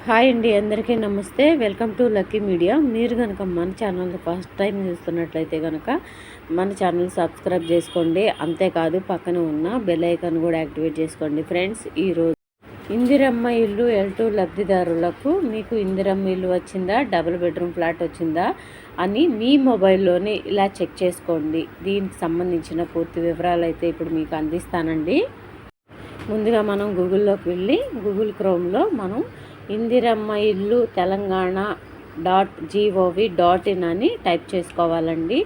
Hi అండి, అందరికీ నమస్తే. Welcome to lucky media. మీరు కనుక మన ఛానల్ ఫస్ట్ టైం చూస్తున్నట్లయితే కనుక మన ఛానల్ సబ్స్క్రైబ్ చేసుకోండి. అంతేకాదు పక్కన ఉన్న బెల్ ఐకాన్ కూడా యాక్టివేట్ చేసుకోండి. ఫ్రెండ్స్, ఈరోజు ఇందిరమ్మ ఇల్లు L2 లబ్ధిదారులకు మీకు ఇందిరమ్మ ఇల్లు వచ్చిందా, డబుల్ బెడ్రూమ్ ఫ్లాట్ వచ్చిందా అని మీ మొబైల్లోనే ఇలా చెక్ చేసుకోండి. దీనికి సంబంధించిన పూర్తి వివరాలు అయితే ఇప్పుడు మీకు అందిస్తానండి. ముందుగా మనం గూగుల్లోకి వెళ్ళి గూగుల్ క్రోమ్లో మనం ఇందిరమ్మ ఇల్లు తెలంగాణ .gov.in అని టైప్ చేసుకోవాలండి.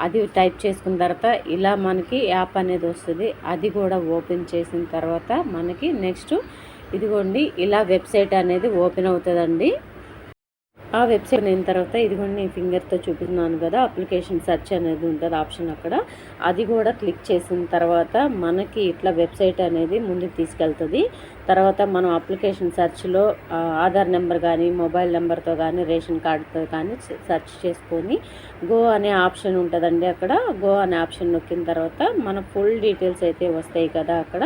అది టైప్ చేసుకున్న తర్వాత ఇలా మనకి యాప్ అనేది వస్తుంది. అది కూడా ఓపెన్ చేసిన తర్వాత మనకి నెక్స్ట్ ఇదిగోండి ఇలా వెబ్సైట్ అనేది ఓపెన్ అవుతుందండి. ఆ వెబ్సైట్ అయిన తర్వాత ఇదిగోండి నేను ఫింగర్తో చూపిస్తున్నాను కదా, అప్లికేషన్ సెర్చ్ అనేది ఉంటుంది ఆప్షన్ అక్కడ. అది కూడా క్లిక్ చేసిన తర్వాత మనకి ఇట్లా వెబ్సైట్ అనేది ముందుకు తీసుకెళ్తుంది. తర్వాత మనం అప్లికేషన్ సెర్చ్లో ఆధార్ నెంబర్ కానీ మొబైల్ నెంబర్తో కానీ రేషన్ కార్డుతో కానీ సెర్చ్ చేసుకొని గో అనే ఆప్షన్ ఉంటుందండి. అక్కడ గో అనే ఆప్షన్ నొక్కిన తర్వాత మన ఫుల్ డీటెయిల్స్ అయితే వస్తాయి కదా. అక్కడ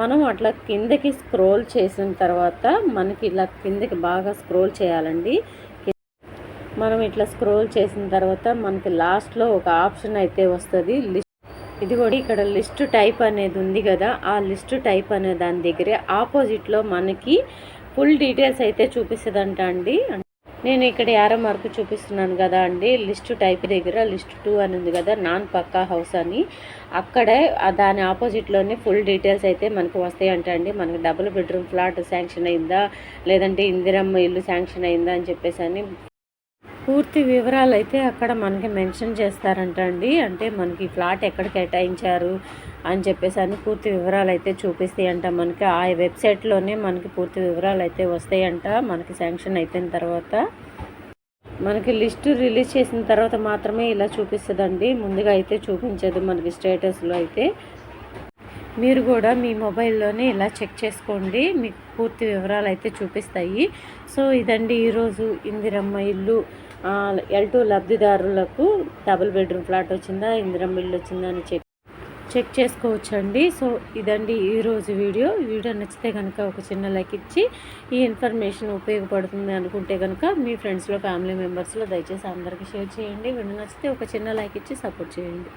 మనం అట్లా కిందకి స్క్రోల్ చేసిన తర్వాత మనకి ఇలా కిందకి బాగా స్క్రోల్ చేయాలండి. మనం ఇట్లా స్క్రోల్ చేసిన తర్వాత మనకి లాస్ట్లో ఒక ఆప్షన్ అయితే వస్తుంది. ఇది కూడా ఇక్కడ లిస్ట్ టైప్ అనేది ఉంది కదా, ఆ లిస్ట్ టైప్ అనే దాని దగ్గర ఆపోజిట్లో మనకి ఫుల్ డీటెయిల్స్ అయితే చూపిస్తుందంట అండి. నేను ఇక్కడ యారో మార్కు చూపిస్తున్నాను కదా అండి, లిస్ట్ టైప్ దగ్గర లిస్ట్ 2 అని ఉంది కదా, నాన్ పక్కా హౌస్ అని. అక్కడే దాని ఆపోజిట్లోనే ఫుల్ డీటెయిల్స్ అయితే మనకు వస్తాయి అండి. మనకి డబుల్ బెడ్రూమ్ ఫ్లాట్ శాంక్షన్ అయిందా, లేదంటే ఇందిరమ్మ ఇల్లు శాంక్షన్ అయిందా అని చెప్పేసి అని పూర్తి వివరాలు అయితే అక్కడ మనకి మెన్షన్ చేస్తారంట అండి. అంటే మనకి ఫ్లాట్ ఎక్కడ కేటాయించారు అని చెప్పేసి అని పూర్తి వివరాలు అయితే చూపిస్తాయంట. మనకి ఆ వెబ్సైట్లోనే మనకి పూర్తి వివరాలు అయితే వస్తాయంట. మనకి శాంక్షన్ అయిపోయిన తర్వాత మనకి లిస్టు రిలీజ్ చేసిన తర్వాత మాత్రమే ఇలా చూపిస్తుందండి. ముందుగా అయితే చూపించదు మనకి స్టేటస్లో అయితే. మీరు కూడా మీ మొబైల్లోనే ఇలా చెక్ చేసుకోండి, మీకు పూర్తి వివరాలు అయితే చూపిస్తాయి. సో ఇదండి ఈరోజు ఇందిరమ్మ ఇల్లు L2 లబ్ధిదారులకు డబుల్ బెడ్రూమ్ ఫ్లాట్ వచ్చిందా, ఇందిరమ్మ ఇల్లు వచ్చిందా అని చెక్ చేసుకోవచ్చండి. సో ఇదండి ఈరోజు వీడియో నచ్చితే కనుక ఒక చిన్న లైక్ ఇచ్చి ఈ ఇన్ఫర్మేషన్ ఉపయోగపడుతుంది అనుకుంటే కనుక మీ ఫ్రెండ్స్లో ఫ్యామిలీ మెంబర్స్లో దయచేసి అందరికీ షేర్ చేయండి. వీడియో నచ్చితే ఒక చిన్న లైక్ ఇచ్చి సపోర్ట్ చేయండి.